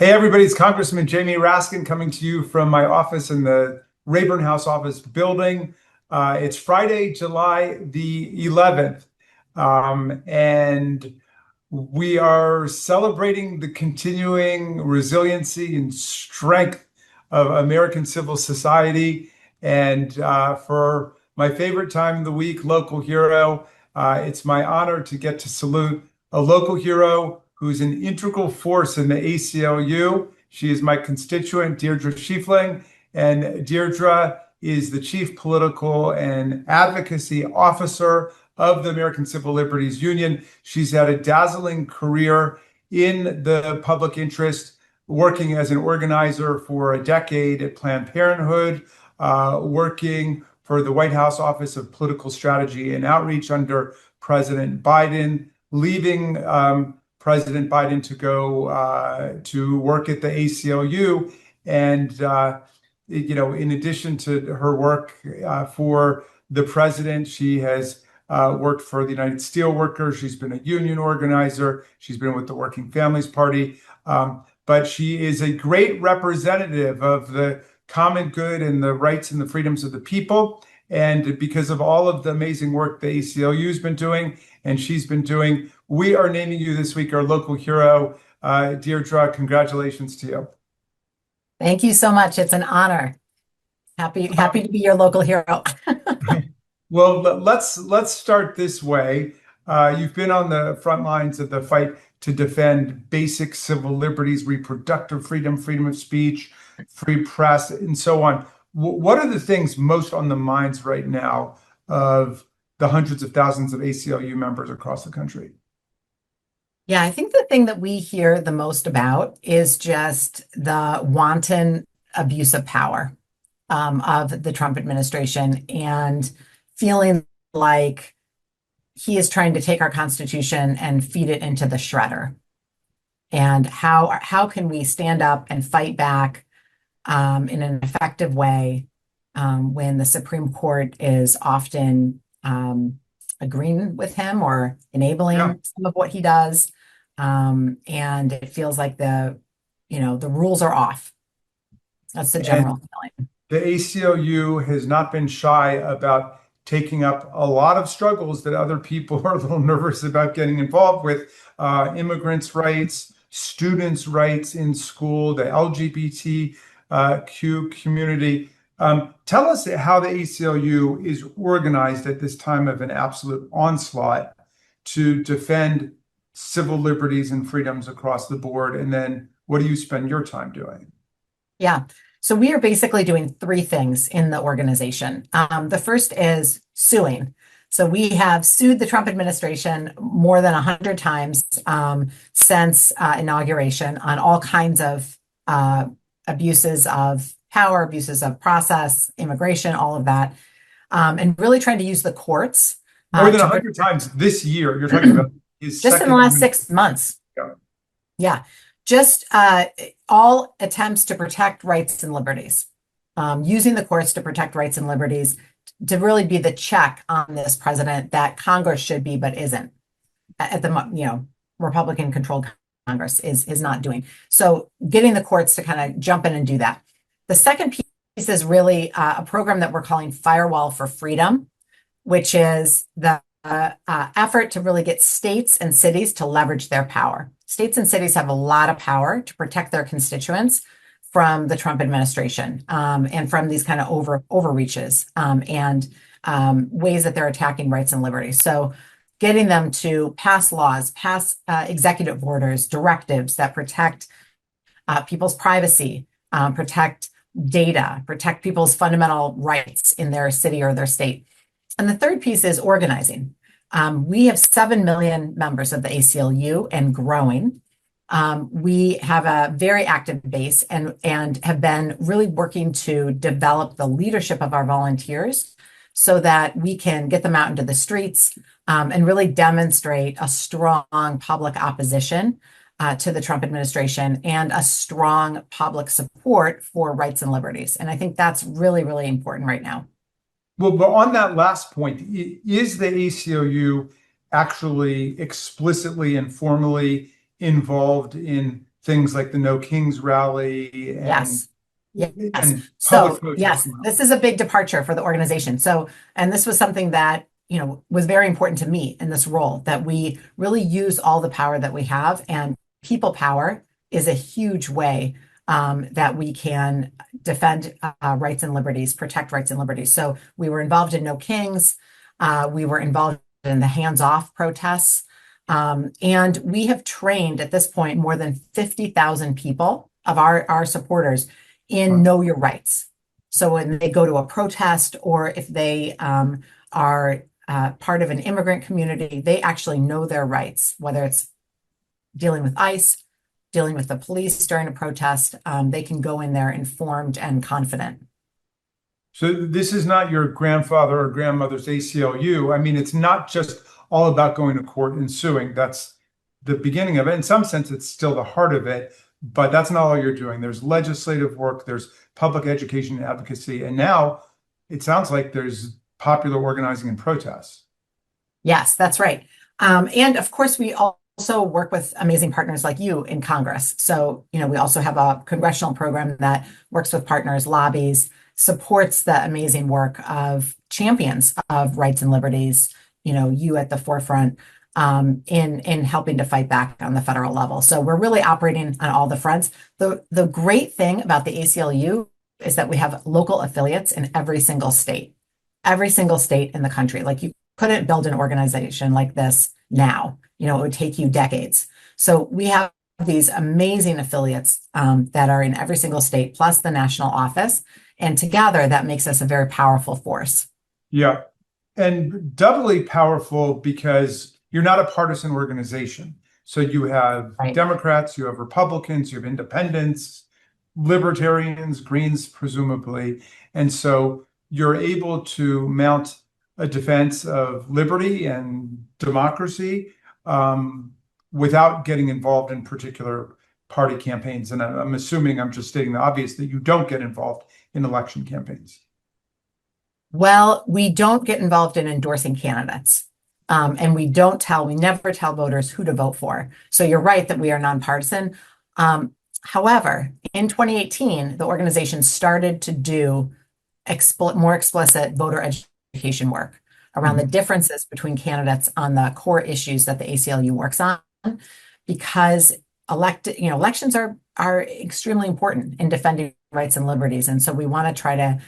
Hey, everybody, it's Congressman Jamie Raskin coming to you from my office in the Rayburn House Office building. It's Friday, July the 11th, and we are celebrating the continuing resiliency and strength of American civil society. And for my favorite time of the week, local hero, it's my honor to get to salute a local hero who's an integral force in the ACLU. She is my constituent, Deirdre Schifeling, and Deirdre is the Chief Political and Advocacy Officer of the American Civil Liberties Union. She's had a dazzling career in the public interest, working as an organizer for a decade at Planned Parenthood, working for the White House Office of Political Strategy and Outreach under President Biden, leaving President Biden to go to work at the ACLU. And, in addition to her work for the president, she has worked for the United Steelworkers. She's been a union organizer. She's been with the Working Families Party. But she is a great representative of the common good and the rights and the freedoms of the people. And because of all of the amazing work the ACLU has been doing and she's been doing, we are naming you this week our local hero. Deirdre, congratulations to you. Thank you so much. It's an honor. Happy to be your local hero. Well, let's start this way. You've been on the front lines of the fight to defend basic civil liberties, reproductive freedom, freedom of speech, free press, and so on. What are the things most on the minds right now of the hundreds of thousands of ACLU members across the country? Yeah, I think the thing that we hear the most about is just the wanton abuse of power of the Trump administration and feeling like he is trying to take our Constitution and feed it into the shredder. And how can we stand up and fight back in an effective way when the Supreme Court is often agreeing with him or enabling some of what he does. And it feels like the rules are off. That's the general feeling. The ACLU has not been shy about taking up a lot of struggles that other people are a little nervous about getting involved with. Immigrants' rights, students' rights in school, the LGBTQ community. Tell us how the ACLU is organized at this time of an absolute onslaught to defend civil liberties and freedoms across the board. And then what do you spend your time doing? Yeah. So we are basically doing three things in the organization. The first is suing. So we have sued the Trump administration more than 100 times since inauguration on all kinds of abuses of power, abuses of process, immigration, all of that, and really trying to use the courts. More than 100 times this year, you're talking about just in the last 6 months. Yeah. Just all attempts to protect rights and liberties, using the courts to protect rights and liberties, to really be the check on this president that Congress should be, but isn't. At the Republican-controlled Congress is not doing. So getting the courts to kind of jump in and do that. The second piece is really a program that we're calling Firewall for Freedom, which is the effort to really get states and cities to leverage their power. States and cities have a lot of power to protect their constituents from the Trump administration and from these kind of overreaches and ways that they're attacking rights and liberties. So getting them to pass laws, pass executive orders, directives that protect people's privacy, protect data, protect people's fundamental rights in their city or their state. And the third piece is organizing. We have 7 million members of the ACLU and growing. We have a very active base and have been really working to develop the leadership of our volunteers so that we can get them out into the streets and really demonstrate a strong public opposition to the Trump administration and a strong public support for rights and liberties. And I think that's really, really important right now. Well, but on that last point, is the ACLU actually explicitly and formally involved in things like the No Kings rally Yes. Yes. and public So, protests. yes, this is a big departure for the organization. So, and this was something that, was very important to me in this role, that we really use all the power that we have, and people power is a huge way that we can defend rights and liberties, protect rights and liberties. So we were involved in No Kings. We were involved in the hands-off protests. And we have trained at this point more than 50,000 people of our supporters in Know Your Rights. So when they go to a protest, or if they are part of an immigrant community, they actually know their rights, whether it's dealing with ICE, dealing with the police during a protest. They can go in there informed and confident. So this is not your grandfather or grandmother's ACLU. I mean, it's not just all about going to court and suing. That's the beginning of it. In some sense, it's still the heart of it, but that's not all you're doing. There's legislative work, there's public education and advocacy, and now it sounds like there's popular organizing and protests. Yes, that's right. And of course, we also work with amazing partners like you in Congress. So, we also have a congressional program that works with partners, lobbies, supports the amazing work of champions of rights and liberties, you at the forefront in helping to fight back on the federal level. So we're really operating on all the fronts. The great thing about the ACLU is that we have local affiliates in every single state in the country. Like, you couldn't build an organization like this now. It would take you decades. So we have these amazing affiliates that are in every single state, plus the national office. And together, that makes us a very powerful force. Yeah. And doubly powerful because you're not a partisan organization. So you have Right. Democrats, you have Republicans, you have independents, libertarians, Greens, presumably. And so you're able to mount a defense of liberty and democracy without getting involved in particular party campaigns. And I'm assuming, I'm just stating the obvious, that you don't get involved in election campaigns. Well, we don't get involved in endorsing candidates. And we never tell voters who to vote for. So you're right that we are nonpartisan. However, in 2018, the organization started to do more explicit voter education work around the differences between candidates on the core issues that the ACLU works on, because elections are extremely important in defending rights and liberties. And so we want to try to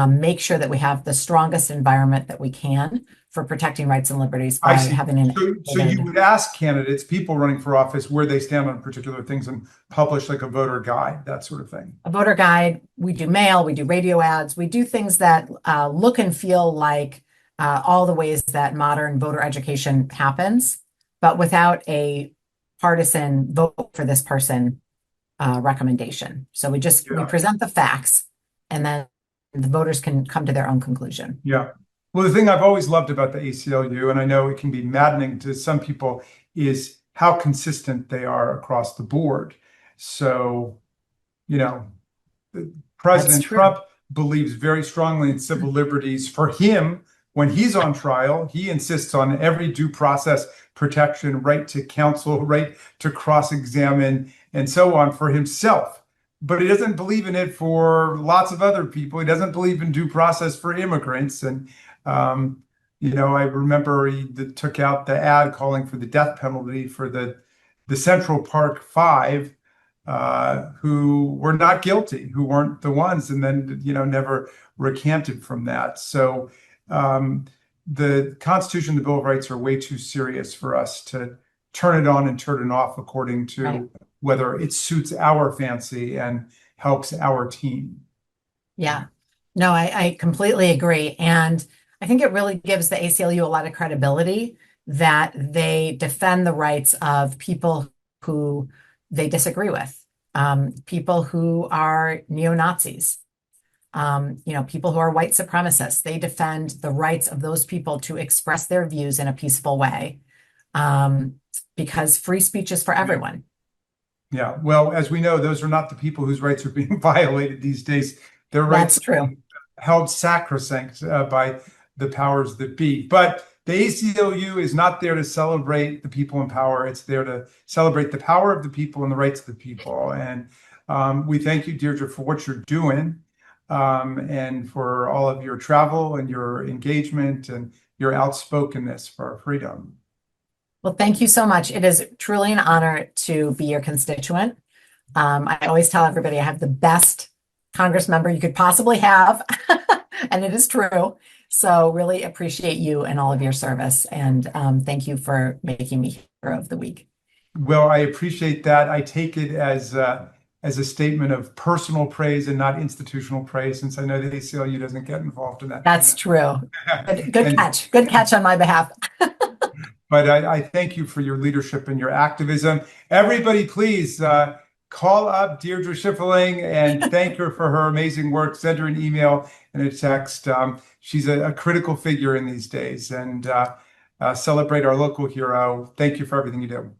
make sure that we have the strongest environment that we can for protecting rights and liberties by having an. So you would ask candidates, people running for office, where they stand on particular things and publish like a voter guide, that sort of thing. A voter guide. We do mail, we do radio ads, we do things that look and feel like all the ways that modern voter education happens, but without a partisan vote for this person recommendation. So we present the facts, and then the voters can come to their own conclusion. Yeah. Well, the thing I've always loved about the ACLU, and I know it can be maddening to some people, is how consistent they are across the board. So, President Trump believes very strongly in civil liberties. For him, when he's on trial, he insists on every due process protection, right to counsel, right to cross-examine, and so on for himself. But he doesn't believe in it for lots of other people. He doesn't believe in due process for immigrants. And, I remember he took out the ad calling for the death penalty for the Central Park Five, who were not guilty, who weren't the ones, and then, never recanted from that. So the Constitution, the Bill of Rights are way too serious for us to turn it on and turn it off according to whether it suits our fancy and helps our team. Yeah, no, I completely agree. And I think it really gives the ACLU a lot of credibility that they defend the rights of people who they disagree with, people who are neo-Nazis, people who are white supremacists. They defend the rights of those people to express their views in a peaceful way, because free speech is for everyone. Yeah, well, as we know, those are not the people whose rights are being violated these days. Their rights are held sacrosanct by the powers that be. But The ACLU is not there to celebrate the people in power. It's there to celebrate the power of the people and the rights of the people. And we thank you, Deirdre, for what you're doing, and for all of your travel and your engagement and your outspokenness for our freedom. Well, thank you so much. It is truly an honor to be your constituent. I always tell everybody I have the best Congress member you could possibly have, and it is true. So really appreciate you and all of your service. And thank you for making me Hero of the Week. Well, I appreciate that. I take it as a statement of personal praise and not institutional praise, since I know the ACLU doesn't get involved in that. That's true. Good catch. Good catch on my behalf. But I thank you for your leadership and your activism. Everybody, please call up Deirdre Schifeling and thank her for her amazing work. Send her an email and a text. She's a critical figure in these days, and celebrate our local hero. Thank you for everything you do.